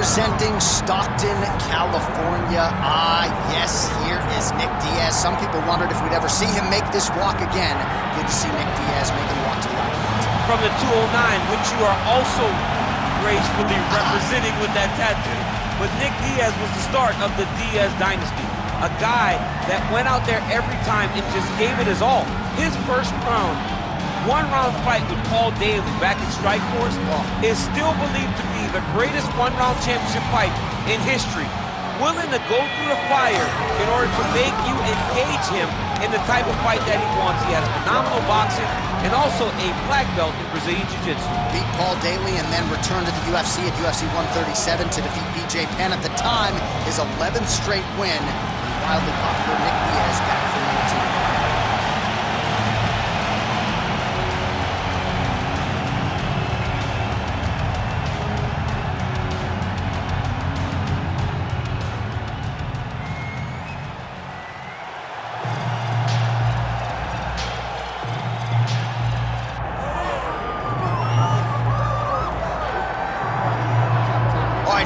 Representing Stockton, California. Yes, here is Nick Diaz. Some people wondered if we'd ever see him make this walk again. Good to see Nick Diaz make the walk to the octagon. From the 209, which you are also gracefully representing with that tattoo. But Nick Diaz was the start of the Diaz dynasty. A guy that went out there every time and just gave it his all. His first one-round fight with Paul Daly back in Strikeforce is still believed to be the greatest one-round championship fight in history. Willing to go through the fire in order to make you engage him in the type of fight that he wants. He has phenomenal boxing and also a black belt in Brazilian Jiu-Jitsu. Beat Paul Daly and then returned to the UFC at UFC 137 to defeat BJ Penn. At the time, his 11th straight win. Wildly popular Nick Diaz back for number 2.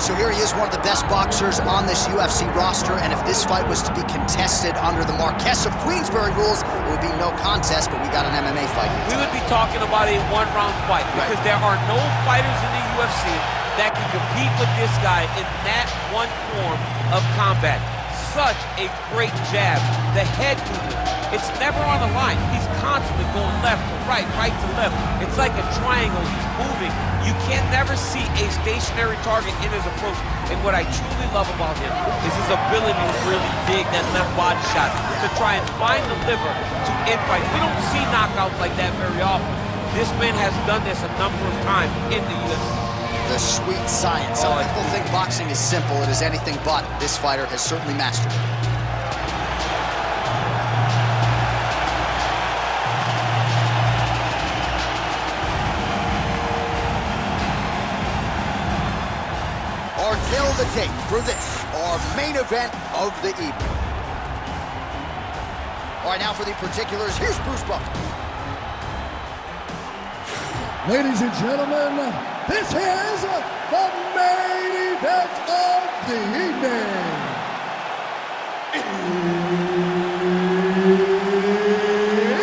So here he is, one of the best boxers on this UFC roster, and if this fight was to be contested under the Marquess of Queensberry rules, it would be no contest, but we got an MMA fight. We would be talking about a one-round fight because there are no fighters in the UFC that can compete with this guy in that one form of combat. Such a great jab, the head movement. It's never on the line. He's constantly going left to right, right to left. It's like a triangle. He's moving. You can never see a stationary target in his approach. And what I truly love about him is his ability to really dig that left body shot to try and find the liver to end fight. We don't see knockouts like that very often. This man has done this a number of times in the UFC. The sweet science. Some people think boxing is simple. It is anything but. This fighter has certainly mastered it. Fill the tape for this, our main event of the evening. All right, now for the particulars, here's Bruce Buffer. Ladies and gentlemen, this is the main event of the evening.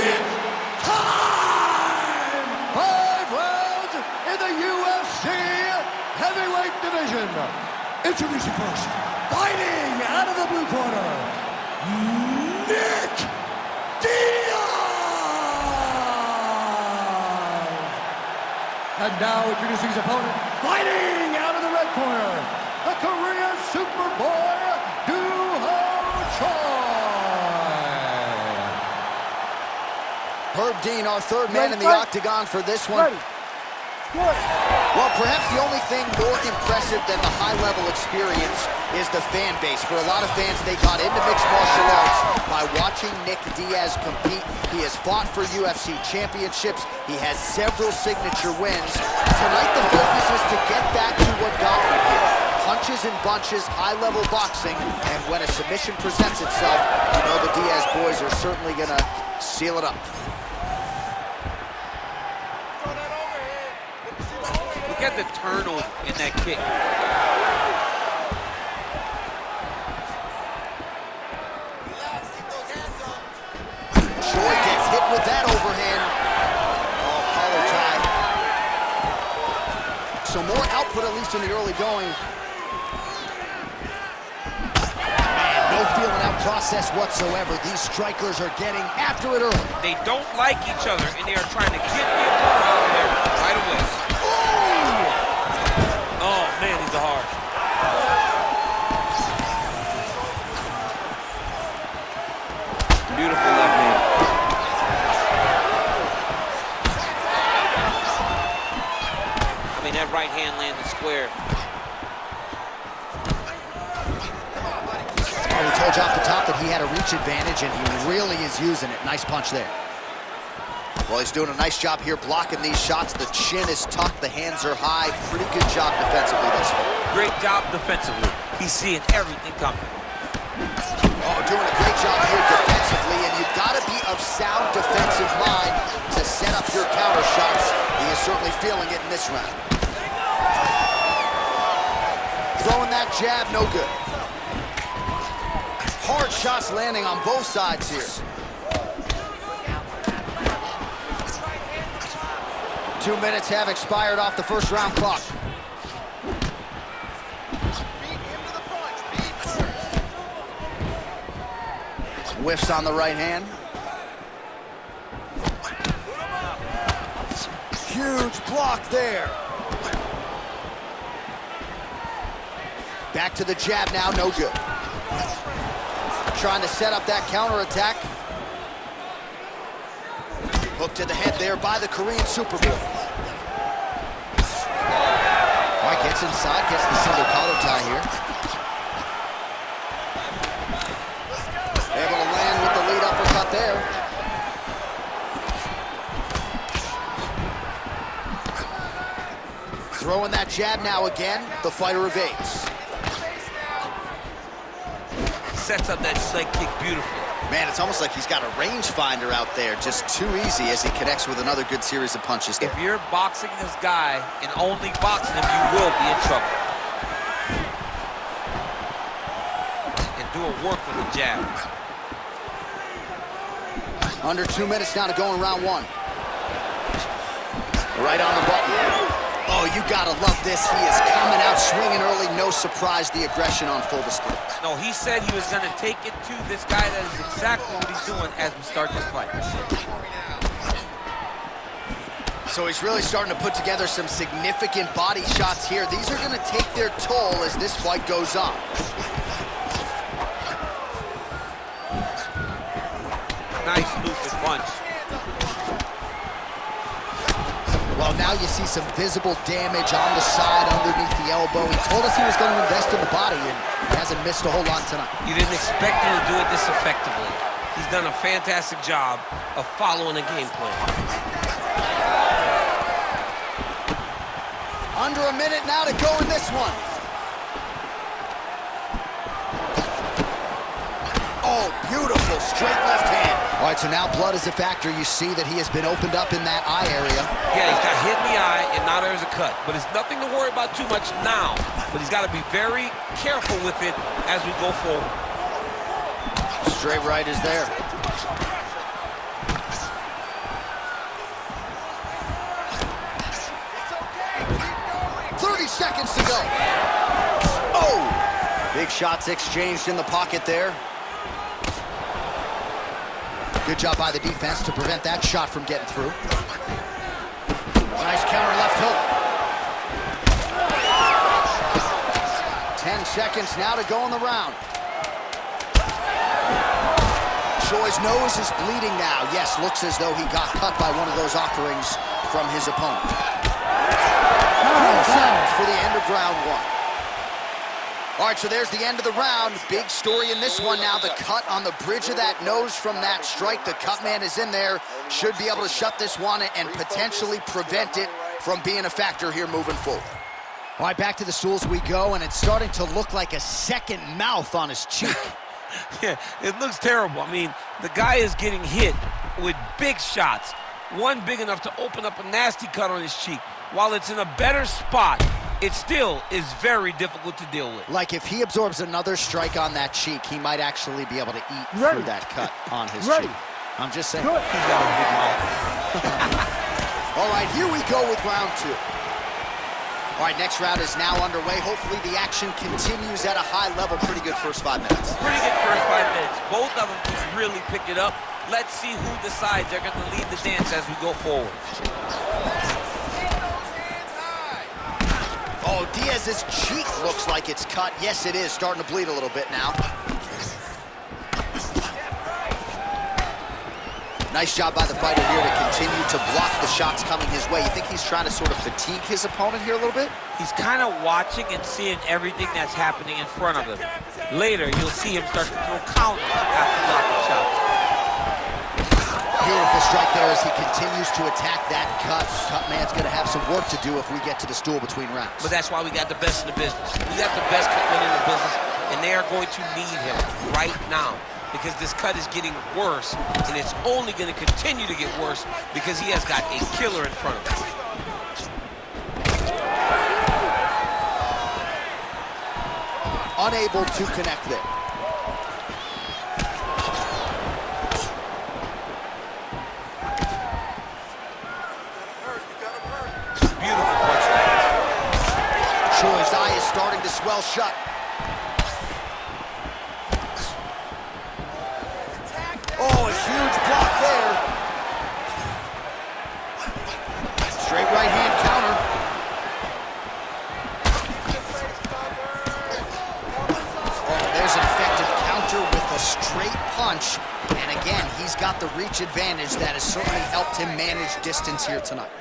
It's time! 5 rounds in the UFC heavyweight division. Introducing first, fighting out of the blue corner, Nick Diaz! And now introducing his opponent, fighting out of the red corner, the Korean Superboy, Duho Choi! Herb Dean, our third man in the octagon for this one. Well, perhaps the only thing more impressive than the high-level experience is the fan base. For a lot of fans, they got into mixed martial arts by watching Nick Diaz compete. He has fought for UFC championships. He has several signature wins. Tonight, the focus is to get back to what got him here. Punches and bunches, high-level boxing, and when a submission presents itself, you know the Diaz boys are certainly going to seal it up. Look at the turnover in that kick. Choi gets hit with that overhand. Oh, collar tie. So more output, at least in the early going. Man, no feeling out process whatsoever. These strikers are getting after it early. They don't like each other, and they are trying to get the opponent out of there right away. Oh, man, he's a hard. Beautiful left hand. I mean, that right hand landed square. Oh, we told you off the top that he had a reach advantage, and he really is using it. Nice punch there. Well, he's doing a nice job here blocking these shots. The chin is tucked, the hands are high. Pretty good job defensively this far. Great job defensively. He's seeing everything coming. Oh, doing a great job here defensively, and you've got to be of sound defensive mind to set up your counter shots. He is certainly feeling it in this round. throwing that jab, no good. Hard shots landing on both sides here. 2 minutes have expired off the first round clock. Whiffs on the right hand. Huge block there. Back to the jab now, no good. Trying to set up that counterattack. Hook to the head there by the Korean Superboy. All right, gets inside, gets the single collar tie here. Able to land with the lead uppercut there. Throwing that jab now again, the fighter evades. Sets up that leg kick beautifully. Man, it's almost like he's got a rangefinder out there, just too easy as he connects with another good series of punches there. If you're boxing this guy and only boxing him, you will be in trouble. And doing work with the jab. Under 2 minutes now to go in round one. Right on the button. Oh, you gotta love this. He is coming out swinging early. No surprise, the aggression on full display. No, he said he was gonna take it to this guy. That is exactly what he's doing as we start this fight. So he's really starting to put together some significant body shots here. These are gonna take their toll as this fight goes on. Nice lucid punch. Well, now you see some visible damage on the side underneath the elbow. He told us he was going to invest in the body, and he hasn't missed a whole lot tonight. You didn't expect him to do it this effectively. He's done a fantastic job of following a game plan. Under a minute now to go in this one. Oh, beautiful straight left hand. All right, so now blood is a factor. You see that he has been opened up in that eye area. Yeah, he's got hit in the eye, and now there's a cut. But it's nothing to worry about too much now. But he's got to be very careful with it as we go forward. Straight right is there. Seconds to go. Oh! Big shots exchanged in the pocket there. Good job by the defense to prevent that shot from getting through. Nice counter left hook. 10 seconds now to go in the round. Choi's nose is bleeding now. Yes, looks as though he got cut by one of those offerings from his opponent. 12 seconds for the end of round one. All right, so there's the end of the round. Big story in this one now. The cut on the bridge of that nose from that strike. The cut man is in there. Should be able to shut this one and potentially prevent it from being a factor here moving forward. All right, back to the stools we go, and it's starting to look like a second mouth on his cheek. Yeah, it looks terrible. I mean, the guy is getting hit with big shots. One big enough to open up a nasty cut on his cheek. While it's in a better spot, it still is very difficult to deal with. Like if he absorbs another strike on that cheek, he might actually be able to eat through that cut on his cheek. I'm just saying. Good. He's got a big mouth. All right, here we go with round two. All right, next round is now underway. Hopefully the action continues at a high level. Pretty good first 5 minutes. Pretty good first 5 minutes. Both of them just really picked it up. Let's see who decides they're going to lead the dance as we go forward. Oh, Diaz's cheek looks like it's cut. Yes, it is. Starting to bleed a little bit now. Nice job by the fighter here to continue to block the shots coming his way. You think he's trying to sort of fatigue his opponent here a little bit? He's kind of watching and seeing everything that's happening in front of him. Later, you'll see him start to throw counters after blocking shots. Beautiful strike there as he continues to attack that cut. Cut man's going to have some work to do if we get to the stool between rounds. But that's why we got the best in the business. We got the best cut man in the business, and they are going to need him right now because this cut is getting worse, and it's only going to continue to get worse because he has got a killer in front of him. unable to connect there. Beautiful punch lands. Choi's eye is starting to swell shut. Oh, a huge block there. Straight right hand counter. Oh, there's an effective counter with a straight punch. And again, he's got the reach advantage that has certainly helped him manage distance here tonight.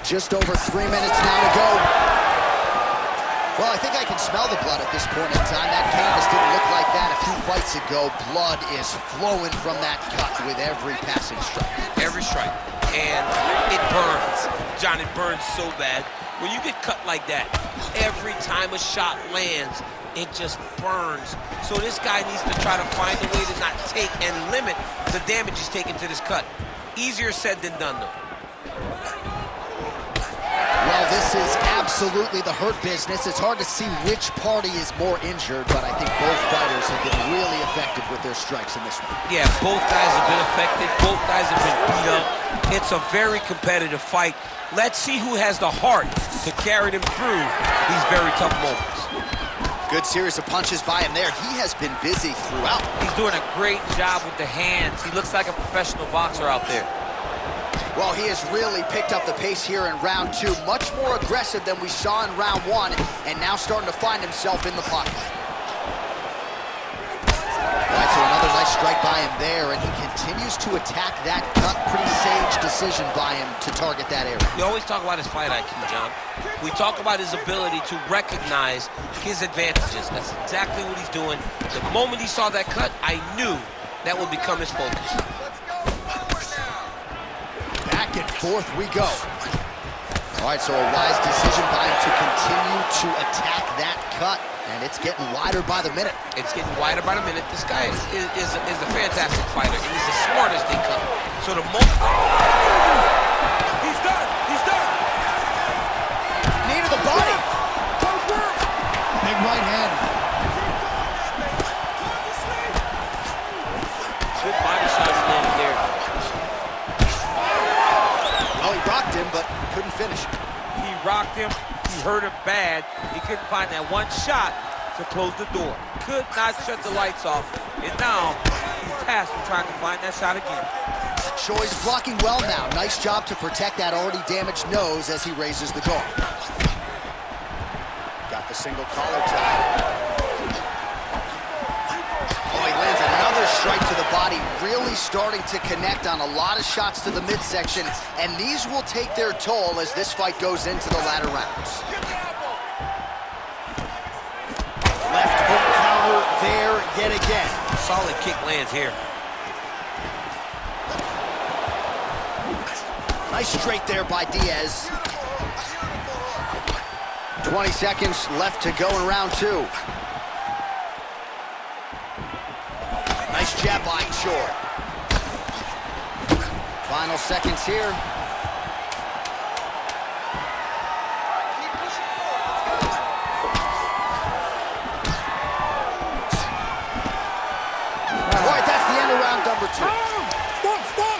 Just over 3 minutes now to go. Well, I think I can smell the blood at this point in time. That canvas didn't look like that a few fights ago. Blood is flowing from that cut with every passing strike. Every strike. And it burns. John, it burns so bad. When you get cut like that, every time a shot lands, it just burns. So this guy needs to try to find a way to not take and limit the damage he's taken to this cut. Easier said than done, though. Well, this is absolutely the hurt business. It's hard to see which party is more injured, but I think both fighters have been really effective with their strikes in this one. Yeah, both guys have been affected. Both guys have been beat up. It's a very competitive fight. Let's see who has the heart to carry them through these very tough moments. Good series of punches by him there. He has been busy throughout. He's doing a great job with the hands. He looks like a professional boxer out there. Well, he has really picked up the pace here in round two. Much more aggressive than we saw in round one, and now starting to find himself in the pocket. All right, so another nice strike by him there, and he continues to attack that cut. Pretty sage decision by him to target that area. We always talk about his fight IQ, John. We talk about his ability to recognize his advantages. That's exactly what he's doing. The moment he saw that cut, I knew that would become his focus. Back and forth we go. All right, so a wise decision by him to continue to attack that cut, and it's getting wider by the minute. It's getting wider by the minute. This guy is a fantastic fighter, and he's the smartest they come. So the most... He's done! He's done! Knee to the body. Big right hand. Good body shot landed there. Well, he rocked him, but couldn't finish. He rocked him. He hurt him bad. He couldn't find that one shot to close the door. Could not shut the lights off. And now he's tasked with trying to find that shot again. Choi's blocking well now. Nice job to protect that already damaged nose as he raises the guard. Got the single collar tie. Oh, he lands another strike to the body, really starting to connect on a lot of shots to the midsection, and these will take their toll as this fight goes into the latter rounds. Left hook counter there yet again. Solid kick lands here. Nice straight there by Diaz. 20 seconds left to go in round two. Nice jab by Choi. Final seconds here. All right, that's the end of round number two.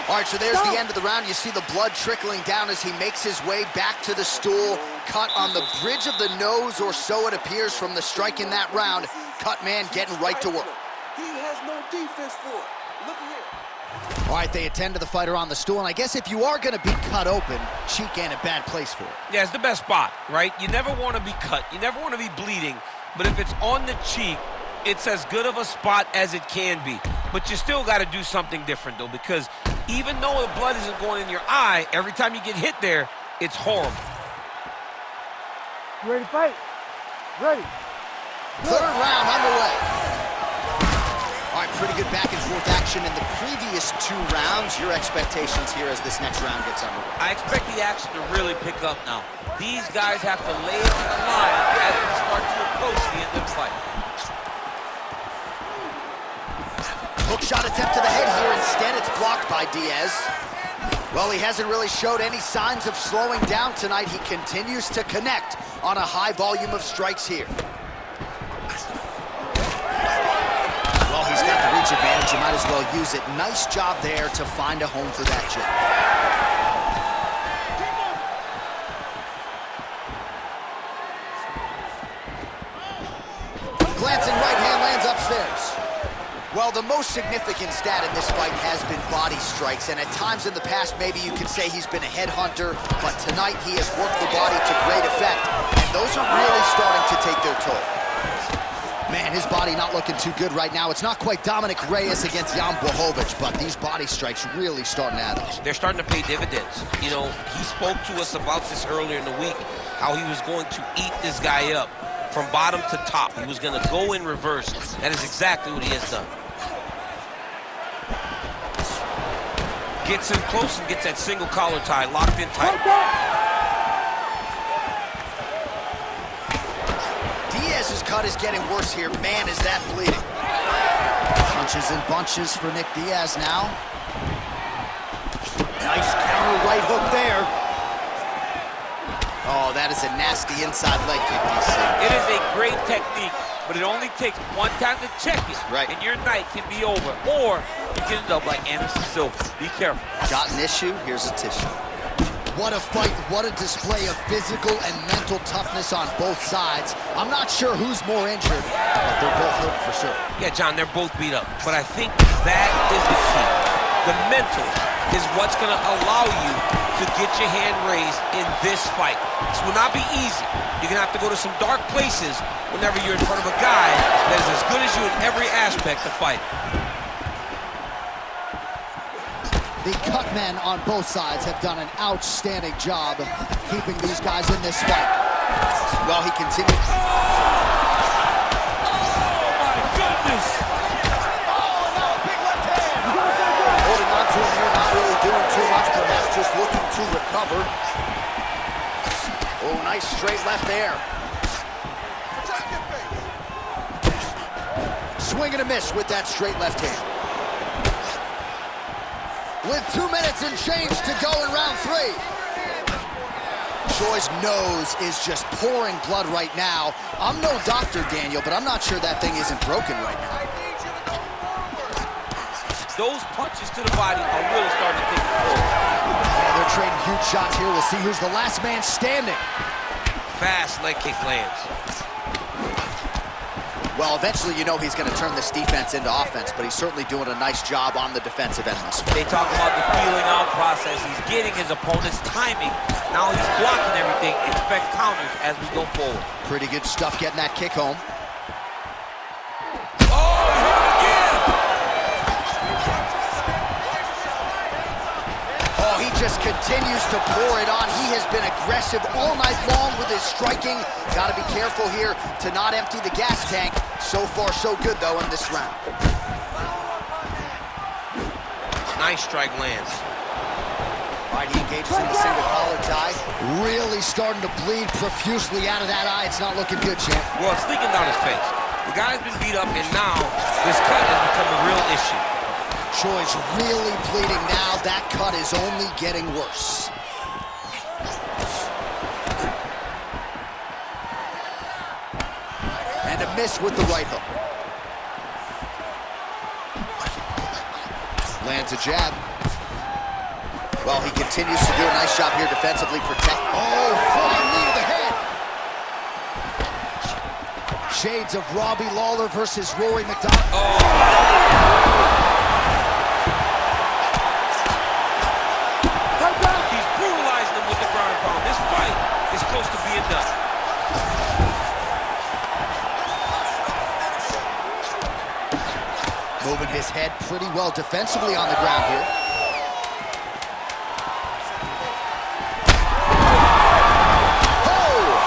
All right, so there's the end of the round. You see the blood trickling down as he makes his way back to the stool. Cut on the bridge of the nose, or so it appears from the strike in that round. Cut man getting right to work. He has no defense for it. Look at here. All right, they attend to the fighter on the stool, and I guess if you are going to be cut open, cheek ain't a bad place for it. Yeah, it's the best spot, right? You never want to be cut. You never want to be bleeding. But if it's on the cheek, it's as good of a spot as it can be. But you still got to do something different, though, because even though the blood isn't going in your eye, every time you get hit there, it's horrible. You ready to fight? Ready. Third round underway. All right, pretty good back and forth action in the previous two rounds. Your expectations here as this next round gets underway? I expect the action to really pick up now. These guys have to lay it on the line as we start to approach the end of the fight. Hook shot attempt to the head here. Instead, it's blocked by Diaz. Well, he hasn't really showed any signs of slowing down tonight. He continues to connect on a high volume of strikes here. Well, he's got the reach advantage. You might as well use it. Nice job there to find a home for that jab. Glancing right hand lands upstairs. Well, the most significant stat in this fight has been body strikes, and at times in the past, maybe you could say he's been a headhunter, but tonight he has worked the body to great effect, and those are really starting to take their toll. Man, his body not looking too good right now. It's not quite Dominic Reyes against Jan Blachowicz, but these body strikes really starting to add up. They're starting to pay dividends. You know, he spoke to us about this earlier in the week, how he was going to eat this guy up from bottom to top. He was going to go in reverse. That is exactly what he has done. Gets in close and gets that single collar tie locked in tight. Diaz's cut is getting worse here. Man, is that bleeding. Punches and bunches for Nick Diaz now. Nice counter right hook there. Oh, that is a nasty inside leg kick, DC. It is a great technique, but it only takes one time to check it, right, and your night can be over. Or you can end up like Anderson Silva. Be careful. Got an issue? Here's a tissue. What a fight, what a display of physical and mental toughness on both sides. I'm not sure who's more injured, but they're both hurt for sure. Yeah, John, they're both beat up, but I think that is the key. The mental is what's going to allow you to get your hand raised in this fight. This will not be easy. You're going to have to go to some dark places whenever you're in front of a guy that is as good as you in every aspect of fighting. The cut men on both sides have done an outstanding job keeping these guys in this fight. Well, he continues. Oh, my goodness! Oh, and now a big left hand. Holding on to him here, not really doing too much, perhaps just looking to recover. Oh, nice straight left there. Swing and a miss with that straight left hand. With 2 minutes and change to go in round 3. Choi's nose is just pouring blood right now. I'm no doctor, Daniel, but I'm not sure that thing isn't broken right now. Those punches to the body are really starting to take the toll. Yeah, they're trading huge shots here. We'll see who's the last man standing. Fast leg kick lands. Well, eventually you know he's going to turn this defense into offense, but he's certainly doing a nice job on the defensive end of this fight. They talk about the feeling out process. He's getting his opponent's timing. Now he's blocking everything. Expect counters as we go forward. Pretty good stuff getting that kick home. Oh, he hit it again! Oh, he just continues to pour it on. He has been aggressive all night long with his striking. Got to be careful here to not empty the gas tank. So far, so good, though, in this round. Nice strike lands. All right, he engages in the single collar tie. Really starting to bleed profusely out of that eye. It's not looking good, champ. Well, it's leaking down his face. The guy's been beat up, and now this cut has become a real issue. Choi's really bleeding now. That cut is only getting worse. And a miss with the right hook. Lands a jab. Well, he continues to do a nice job here defensively. Oh, flying knee to the head. Shades of Robbie Lawler versus Rory McDonald. He's brutalizing him with the ground and pound. This fight is close to being done. Moving his head pretty well defensively on the ground here. Oh!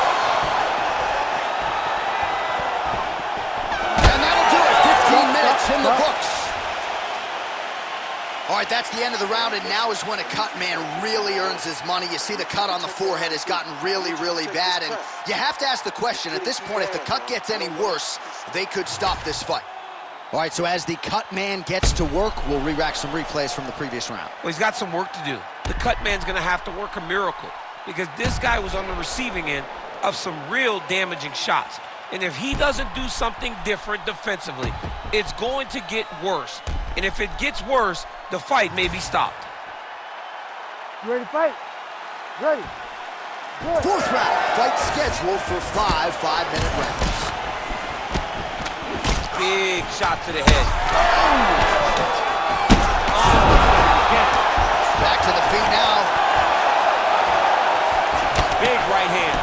And that'll do it. 15 minutes in the books. All right, that's the end of the round, and now is when a cut man really earns his money. You see the cut on the forehead has gotten really, really bad, and you have to ask the question, at this point, if the cut gets any worse, they could stop this fight. All right, so as the cut man gets to work, we'll re-rack some replays from the previous round. Well, he's got some work to do. The cut man's going to have to work a miracle because this guy was on the receiving end of some real damaging shots. And if he doesn't do something different defensively, it's going to get worse. And if it gets worse, the fight may be stopped. You ready to fight? Ready. Good. Fourth round, fight scheduled for 5 5-minute rounds. Big shot to the head. Back to the feet now. Big right hand.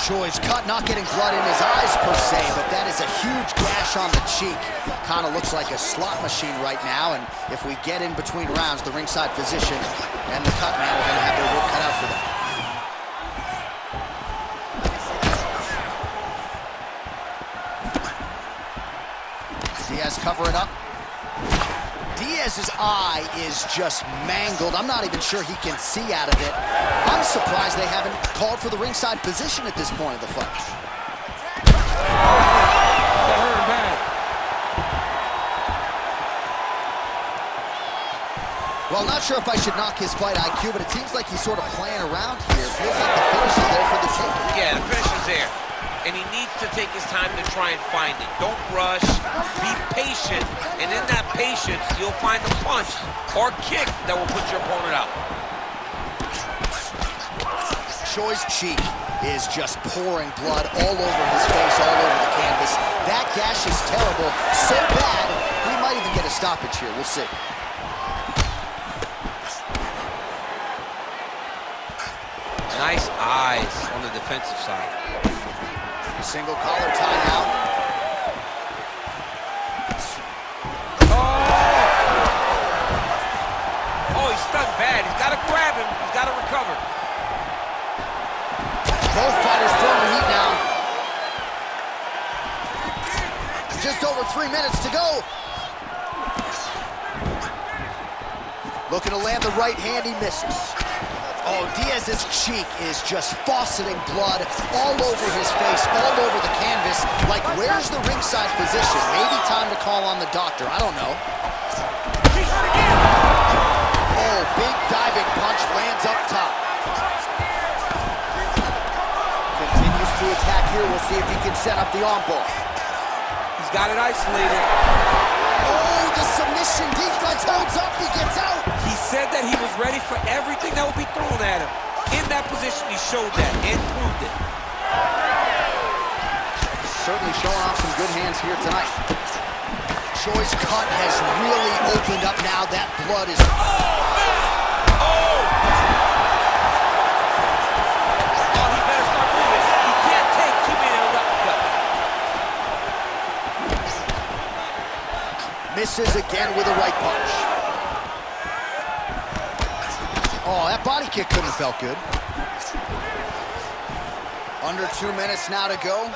Choi's cut, not getting blood in his eyes per se, but that is a huge gash on the cheek. Kind of looks like a slot machine right now, and if we get in between rounds, the ringside physician and the cut man are going to have their work cut out for them. Diaz covering up. Diaz's eye is just mangled. I'm not even sure he can see out of it. I'm surprised they haven't called for the ringside position at this point of the fight. That hurt him bad. Well, not sure if I should knock his fight IQ, but it seems like he's sort of playing around here. It feels like the finish is there for the taking. Yeah, the finish is there. And he needs to take his time to try and find it. Don't rush, be patient, and in that patience, you'll find a punch or kick that will put your opponent out. Choi's cheek is just pouring blood all over his face, all over the canvas. That gash is terrible, so bad, we might even get a stoppage here. We'll see. Nice eyes on the defensive side. Single collar tie now. Oh, he's stunned bad. He's got to grab him. He's got to recover. Both fighters throwing heat now. Just over 3 minutes to go. Looking to land the right hand, he misses. Oh, Diaz's cheek is just fauceting blood all over his face, all over the canvas. Like, where's the ringside physician? Maybe time to call on the doctor. I don't know. Oh, big diving punch lands up top. Continues to attack here. We'll see if he can set up the armbar. He's got it isolated. Oh, the submission defense holds up. He gets out. He said that he was ready for everything that would be thrown at him. In that position, he showed that and proved it. Certainly showing off some good hands here tonight. Choi's cut has really opened up now. That blood is... Oh, he better start moving. He can't take too many of that cut. Misses again with a right punch. Oh, that body kick couldn't have felt good. Under 2 minutes now to go.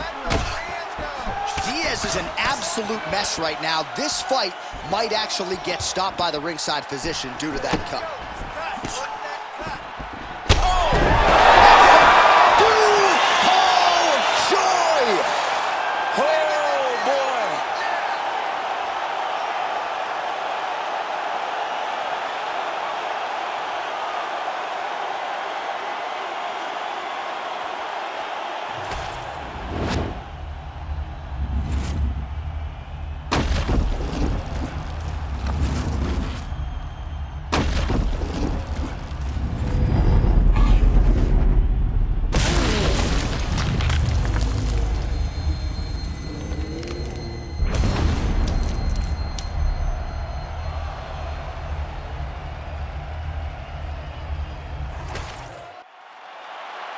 Diaz is an absolute mess right now. This fight might actually get stopped by the ringside physician due to that cut.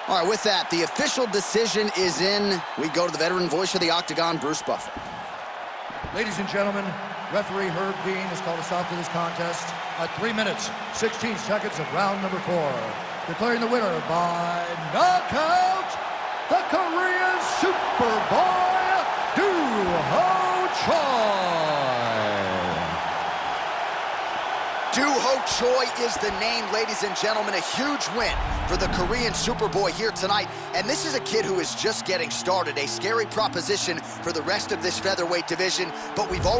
All right, with that, the official decision is in. We go to the veteran voice of the Octagon, Bruce Buffer. Ladies and gentlemen, referee Herb Dean has called a stop to this contest at 3 minutes, 16 seconds of round number 4. Declaring the winner by knockout, the Korean Superboy, Doo-Ho Choi. Doo-Ho Choi is the name, ladies and gentlemen. A huge win for the Korean Superboy here tonight. And this is a kid who is just getting started. A scary proposition for the rest of this featherweight division, but we've already